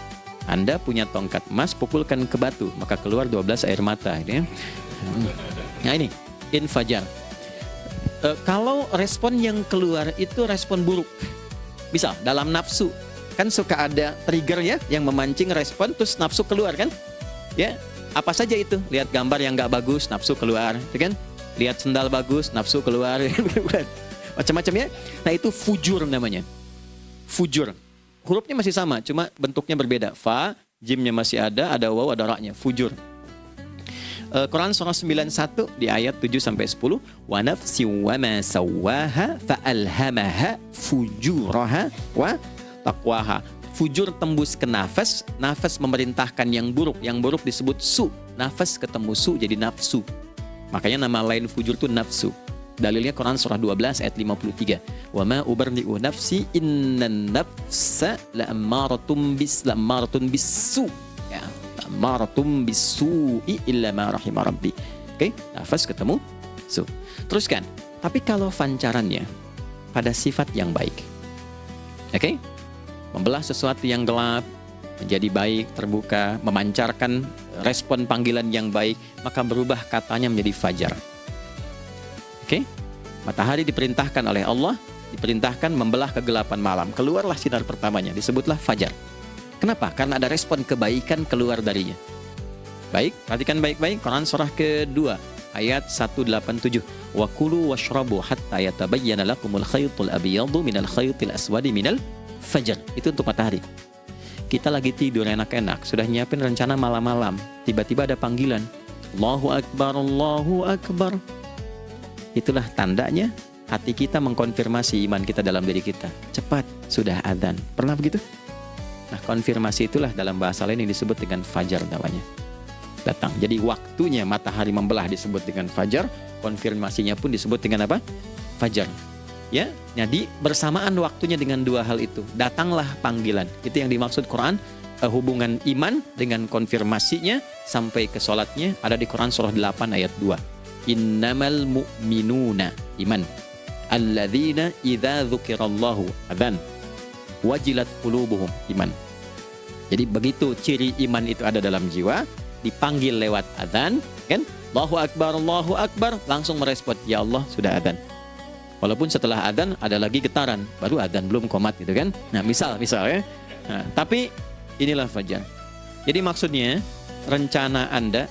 Speaker 1: Anda punya tongkat emas, pukulkan ke batu, maka keluar 12 air mata, gitu ya. Nah, ini infajar. Kalau respon yang keluar itu respon buruk, misal dalam nafsu, kan suka ada trigger ya yang memancing respon, terus nafsu keluar kan? Ya, apa saja itu? Lihat gambar yang nggak bagus, nafsu keluar, gitu kan? Lihat sendal bagus, nafsu keluar, macam-macam ya. Nah, itu fujur namanya. Fujur. Hurufnya masih sama, cuma bentuknya berbeda. Fa, jimnya masih ada waw, ada ra-nya. Fujur. Quran surah 91 di ayat 7-10. Wa nafsi wa ma sawwaha fa alhamaha fujuraha wa taqwaha. Fujur tembus ke nafas, nafas memerintahkan yang buruk disebut su. Nafas ketemu su jadi nafsu. Makanya nama lain fujur itu nafsu. Dalilnya Quran surah 12 ayat 53. Wa ma ubarri'u nafsi innan nafsa la'ammaratun bisu. Ya, la'ammaratun bisu'i illa ma rahima rabbi. Oke, nafas ketemu su. Teruskan. Tapi kalau pancarannya pada sifat yang baik. Oke? Membelah sesuatu yang gelap menjadi baik, terbuka, memancarkan respon panggilan yang baik, maka berubah katanya menjadi fajar. Oke? Matahari diperintahkan oleh Allah, diperintahkan membelah kegelapan malam. Keluarlah sinar pertamanya, disebutlah fajar. Kenapa? Karena ada respon kebaikan keluar darinya. Baik, perhatikan baik-baik Quran surah kedua ayat 187. Wa kulu washrabu hatta yatabayyana lakumul khaytul abyadu minal khaytil aswadi minal fajar. Itu untuk matahari. Kita lagi tidur enak-enak, sudah nyiapin rencana malam-malam, tiba-tiba ada panggilan, Allahu Akbar, Allahu Akbar. Itulah tandanya hati kita mengkonfirmasi iman kita dalam diri kita. Cepat, sudah adzan. Pernah begitu? Nah, konfirmasi itulah dalam bahasa lain yang disebut dengan fajar namanya. Datang. Jadi waktunya matahari membelah disebut dengan fajar, konfirmasinya pun disebut dengan apa? fajar. Ya, jadi bersamaan waktunya dengan dua hal itu, datanglah panggilan. Itu yang dimaksud Quran, hubungan iman dengan konfirmasinya sampai ke sholatnya ada di Quran surah 8 ayat 2. Innamal mu'minuna, iman, alladzina idza dzukirallahu adzan wajilat qulubuhum, iman. Jadi begitu ciri iman itu ada dalam jiwa, dipanggil lewat adzan, kan? Allahu Akbar, langsung merespon, ya Allah sudah adzan. Walaupun setelah adzan ada lagi getaran, baru adzan belum qomat gitu kan. Nah, misal ya. Nah, tapi inilah fajar. Jadi maksudnya rencana Anda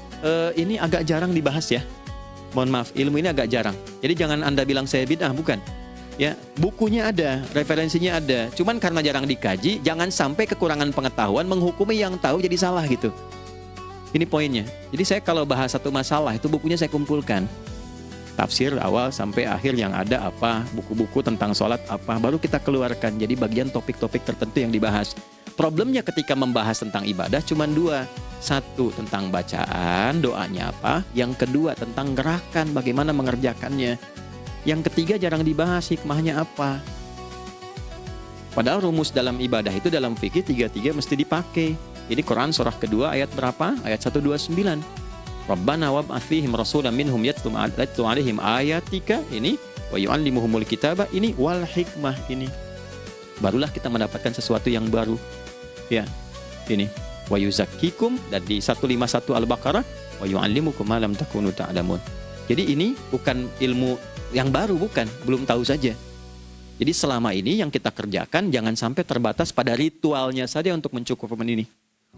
Speaker 1: ini agak jarang dibahas ya. Mohon maaf, ilmu ini agak jarang. Jadi jangan Anda bilang saya bid'ah, bukan. Ya, bukunya ada, referensinya ada. Cuman karena jarang dikaji, jangan sampai kekurangan pengetahuan menghukumi yang tahu jadi salah gitu. Ini poinnya. Jadi saya kalau bahas satu masalah itu bukunya saya kumpulkan. Tafsir awal sampai akhir yang ada apa, buku-buku tentang sholat apa, baru kita keluarkan. Jadi bagian topik-topik tertentu yang dibahas. Problemnya ketika membahas tentang ibadah cuma dua. Satu tentang bacaan, doanya apa. Yang kedua tentang gerakan, bagaimana mengerjakannya. Yang ketiga jarang dibahas, hikmahnya apa. Padahal rumus dalam ibadah itu dalam fikih tiga-tiga mesti dipakai. Jadi Quran surah kedua ayat berapa? Ayat 129. Rabbana wab'ats fihim rasulan minhum yatlu 'alaihim ayatika, ini wa yu'allimuhumul kitaba, ini wal hikmah, ini. Barulah kita mendapatkan sesuatu yang baru. Ya. Ini wa yuzakkikum, dan di 151 Al-Baqarah wa yu'allimukum ma lam takunu ta'lamun. Jadi ini bukan ilmu yang baru, bukan, belum tahu saja. Jadi selama ini yang kita kerjakan jangan sampai terbatas pada ritualnya saja untuk mencukupkan ini.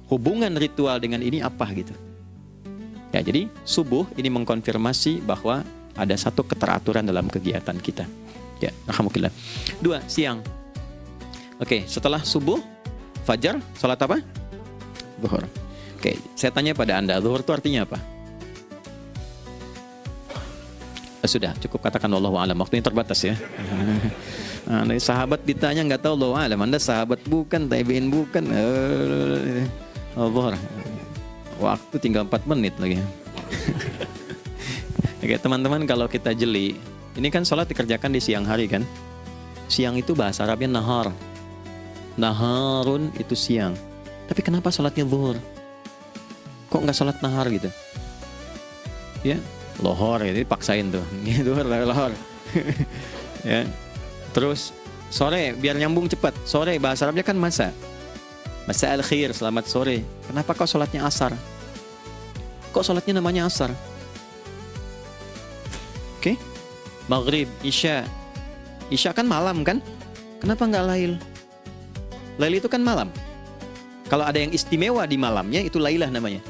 Speaker 1: Hubungan ritual dengan ini apa gitu. Ya, jadi subuh ini mengkonfirmasi bahwa ada satu keteraturan dalam kegiatan kita. Ya, alhamdulillah. 2, siang. Oke, setelah subuh, fajar, salat apa? Zuhur. Oke, saya tanya pada Anda, zuhur itu artinya apa? Sudah, cukup katakan Allahu a'lam. Waktunya terbatas ya. Nah, sahabat ditanya nggak tahu Allahu a'lam. Anda sahabat bukan, tabi'in bukan. Zuhur. Waktu tinggal 4 menit lagi. Oke, teman-teman, kalau kita jeli, ini kan sholat dikerjakan di siang hari kan. Siang itu bahasa Arabnya nahar. Naharun itu siang. Tapi kenapa sholatnya zuhur? Kok nggak sholat nahar gitu? Ya, lohor ya, dipaksain tuh. Zuhur, lohor. Ya. Terus sore, biar nyambung cepat. Sore bahasa Arabnya kan masa. Masa al-khair, selamat sore. Kenapa kok sholatnya asar? Kok sholatnya namanya asar? Oke. Maghrib, isya. Isya kan malam kan? Kenapa nggak lail? Lail itu kan malam. Kalau ada yang istimewa di malamnya, itu lailah namanya.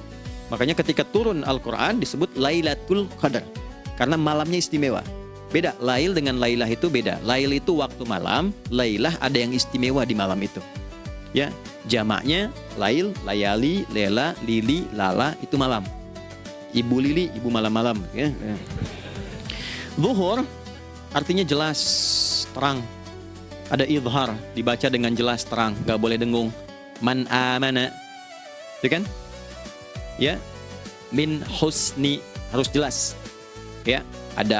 Speaker 1: Makanya ketika turun Al-Quran disebut Lailatul Qadar. Karena malamnya istimewa. Beda, lail dengan lailah itu beda. Lail itu waktu malam, lailah ada yang istimewa di malam itu. Ya, jamaknya lail, layali, lela, lili, lala, itu malam. Ibu lili, ibu malam-malam. Ya. Zuhur artinya jelas, terang. Ada idhar, dibaca dengan jelas, terang, gak boleh dengung. Man amana, itu kan? Ya, min husni, harus jelas. Ya, ada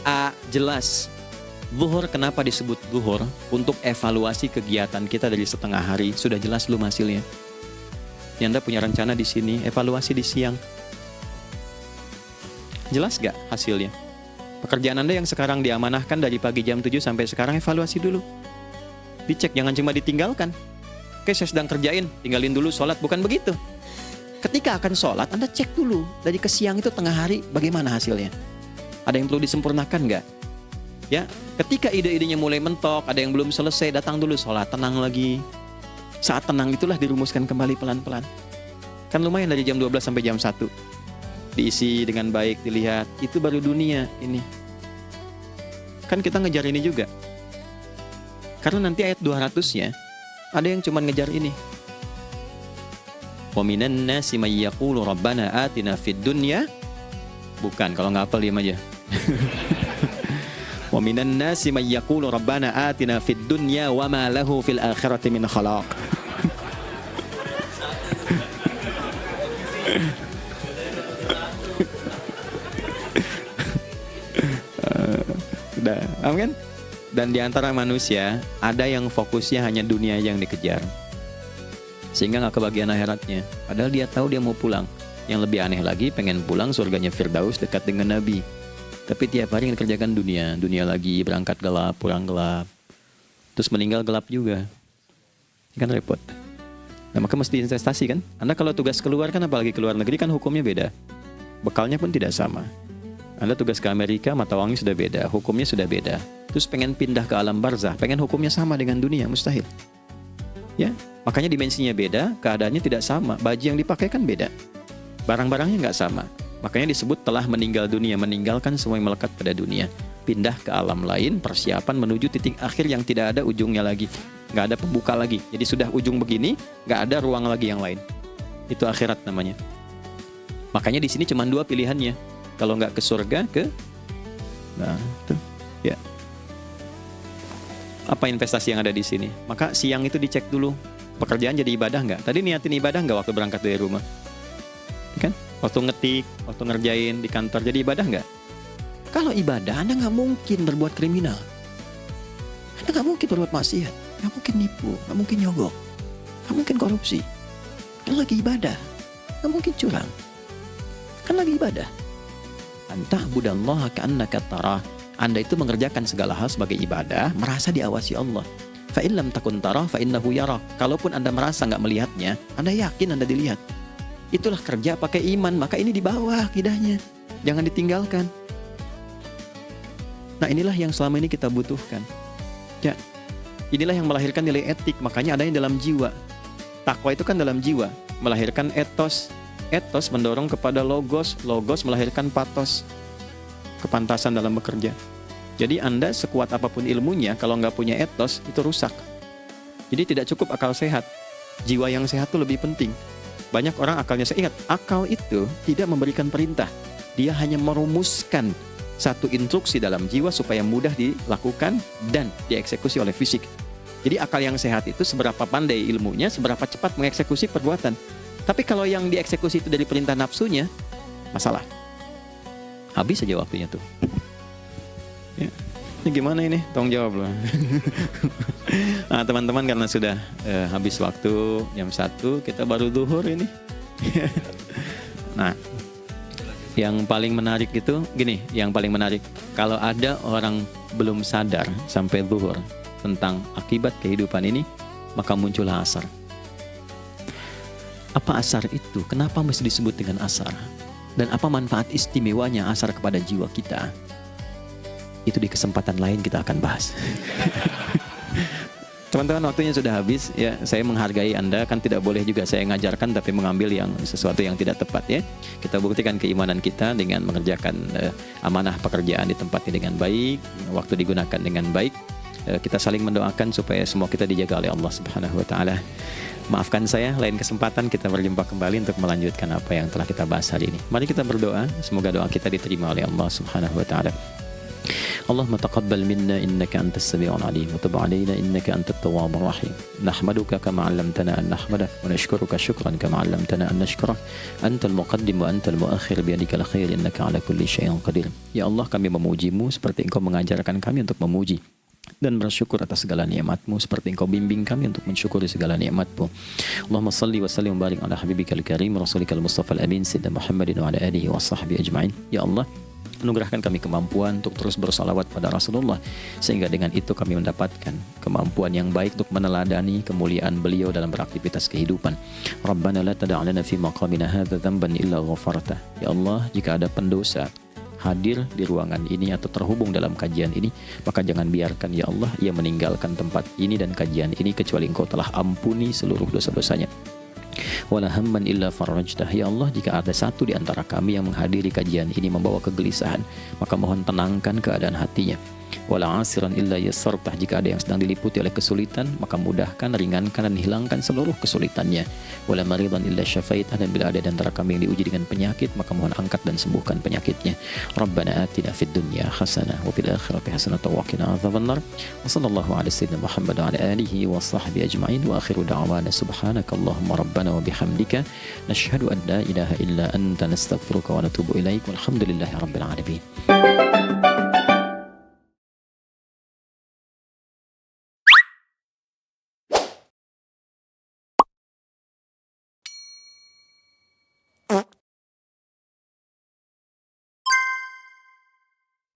Speaker 1: a, jelas. Zuhur, kenapa disebut zuhur? Untuk evaluasi kegiatan kita dari setengah hari. Sudah jelas belum hasilnya? Yang Anda punya rencana di sini, evaluasi di siang. Jelas gak hasilnya? Pekerjaan Anda yang sekarang diamanahkan dari pagi jam 7 sampai sekarang, evaluasi dulu. Dicek, jangan cuma ditinggalkan. Oke, saya sedang kerjain, tinggalin dulu sholat. Bukan begitu. Ketika akan sholat, Anda cek dulu. Dari ke siang itu tengah hari, bagaimana hasilnya? Ada yang perlu disempurnakan gak? Ya, ketika ide-idenya mulai mentok, ada yang belum selesai, datang dulu sholat, tenang lagi. Saat tenang itulah dirumuskan kembali pelan-pelan. Kan lumayan dari jam 12 sampai jam 1. Diisi dengan baik, dilihat. Itu baru dunia ini. Kan kita ngejar ini juga. Karena nanti ayat 200-nya, ada yang cuma ngejar ini. Wa minan nasi may yaqulu rabbana atina fid dunya. Bukan, kalau nggak hafal diam aja. Wa minan nasi may yaqulu rabbana atina fid dunya wa ma lahu fil akhirati min khalaq. Paham kan? Dan di antara manusia ada yang fokusnya hanya dunia yang dikejar, sehingga nggak kebagian akhiratnya. Padahal dia tahu dia mau pulang. Yang lebih aneh lagi, pengen pulang surganya Firdaus dekat dengan Nabi. Tapi tiap hari ngerjakan dunia lagi, berangkat gelap, pulang gelap, terus meninggal gelap juga. Kan repot. Nah, maka mesti investasi kan. Anda kalau tugas keluar kan, apalagi keluar negeri kan hukumnya beda. Bekalnya pun tidak sama. Anda tugas ke Amerika, mata uangnya sudah beda, hukumnya sudah beda. Terus pengen pindah ke alam barzah, pengen hukumnya sama dengan dunia, mustahil. Ya, makanya dimensinya beda, keadaannya tidak sama. Baju yang dipakai kan beda, barang-barangnya nggak sama. Makanya disebut telah meninggal dunia, meninggalkan semua yang melekat pada dunia, pindah ke alam lain, persiapan menuju titik akhir yang tidak ada ujungnya lagi, nggak ada pembuka lagi. Jadi sudah ujung begini, nggak ada ruang lagi yang lain. Itu akhirat namanya. Makanya di sini cuma dua pilihannya. Kalau nggak ke surga, nah tuh, ya. Apa investasi yang ada di sini? Maka siang itu dicek dulu, pekerjaan jadi ibadah nggak? Tadi niatin ibadah nggak waktu berangkat dari rumah? Kan? Waktu ngetik, waktu ngerjain di kantor, jadi ibadah nggak? Kalau ibadah, Anda nggak mungkin berbuat kriminal. Anda nggak mungkin berbuat maksiat, nggak mungkin nipu, nggak mungkin nyogok, nggak mungkin korupsi. Kan lagi ibadah, nggak mungkin curang. Kan lagi ibadah. Anta budallaha ka'annaka tarah. Anda itu mengerjakan segala hal sebagai ibadah, merasa diawasi Allah. Fa in lam takun tarah fa innahu yarah. Kalaupun Anda merasa nggak melihatnya, Anda yakin Anda dilihat. Itulah kerja pakai iman, maka ini di bawah akidahnya. Jangan ditinggalkan. Nah, inilah yang selama ini kita butuhkan. Ya, inilah yang melahirkan nilai etik, makanya adanya dalam jiwa. Takwa itu kan dalam jiwa, melahirkan etos. Etos mendorong kepada logos, logos melahirkan patos, kepantasan dalam bekerja. Jadi Anda sekuat apapun ilmunya, kalau nggak punya etos, itu rusak. Jadi tidak cukup akal sehat. Jiwa yang sehat itu lebih penting. Banyak orang akalnya sehat. Ingat, akal itu tidak memberikan perintah. Dia hanya merumuskan satu instruksi dalam jiwa supaya mudah dilakukan dan dieksekusi oleh fisik. Jadi akal yang sehat itu seberapa pandai ilmunya, seberapa cepat mengeksekusi perbuatan. Tapi kalau yang dieksekusi itu dari perintah nafsunya, masalah. Habis saja waktunya tuh. Ya. Ini gimana ini? Tolong jawab loh. Nah, teman-teman, karena sudah habis waktu jam 1, kita baru zuhur ini. Nah, yang paling menarik itu gini, yang paling menarik, kalau ada orang belum sadar sampai zuhur tentang akibat kehidupan ini, maka muncullah asar. Apa asar itu? Kenapa mesti disebut dengan asar? Dan apa manfaat istimewanya asar kepada jiwa kita? Itu di kesempatan lain kita akan bahas. Teman-teman, waktunya sudah habis ya. Saya menghargai Anda, kan tidak boleh juga saya ngajarkan tapi mengambil yang sesuatu yang tidak tepat ya. Kita buktikan keimanan kita dengan mengerjakan amanah pekerjaan di tempatnya dengan baik, waktu digunakan dengan baik. Kita saling mendoakan supaya semua kita dijaga oleh Allah Subhanahu wa taala. Maafkan saya, lain kesempatan kita berjumpa kembali untuk melanjutkan apa yang telah kita bahas hari ini. Mari kita berdoa, semoga doa kita diterima oleh Allah Subhanahu wa taala. اللهم تقبل منا إنك أنت السميع العليم وتب علينا إنك أنت التواب الرحيم نحمدك كما علمتنا أن نحمدك ونشكرك شكرا كما علمتنا أن نشكرك أنت المقدم وأنت المؤخر بيدك الخير إنك على كل شيء قدير. Ya Allah, kami memujimu seperti Engkau mengajarkan kami untuk memuji dan bersyukur atas segala nikmat-Mu seperti Engkau bimbing kami untuk mensyukuri segala nikmat-Mu. Allahumma salli wa sallim wa barik ala habibikal karim rasulikal mustafa al-amin sayyidina Muhammadin wa ala alihi wa sahbihi ajma'in. Ya Allah, anugerahkan kami kemampuan untuk terus bersalawat pada Rasulullah, sehingga dengan itu kami mendapatkan kemampuan yang baik untuk meneladani kemuliaan beliau dalam beraktivitas kehidupan. Rabbana la tada' lana fi maqamina hadza dhanban illa ghafartah. Ya Allah, jika ada pendosa hadir di ruangan ini atau terhubung dalam kajian ini, maka jangan biarkan ya Allah ia meninggalkan tempat ini dan kajian ini kecuali Engkau telah ampuni seluruh dosa-dosanya. Wala hamman illa farajtah. Ya Allah, jika ada satu di antara kami yang menghadiri kajian ini membawa kegelisahan, maka mohon tenangkan keadaan hatinya. Wala asiran illa yassartah. Jika ada yang sedang diliputi oleh kesulitan, maka mudahkan, ringankan dan hilangkan seluruh kesulitannya. Wala maridan illa syafaitah. Dan bila ada di antara kami yang diuji dengan penyakit, maka mohon angkat dan sembuhkan penyakitnya. Rabbana atina fid dunya hasanah wa fil akhirati hasanah wa qina adzabannar. Wa sallallahu ala sayyidina Muhammad wa ala alihi wa sahbihi ajma'in. Wa akhiru da'wana subhanakallahumma rabbana wa bihamdika nashhadu an la ilaha illa anta nastaghfiruka wa natubu ilaik. Walhamdulillahi rabbil alamin.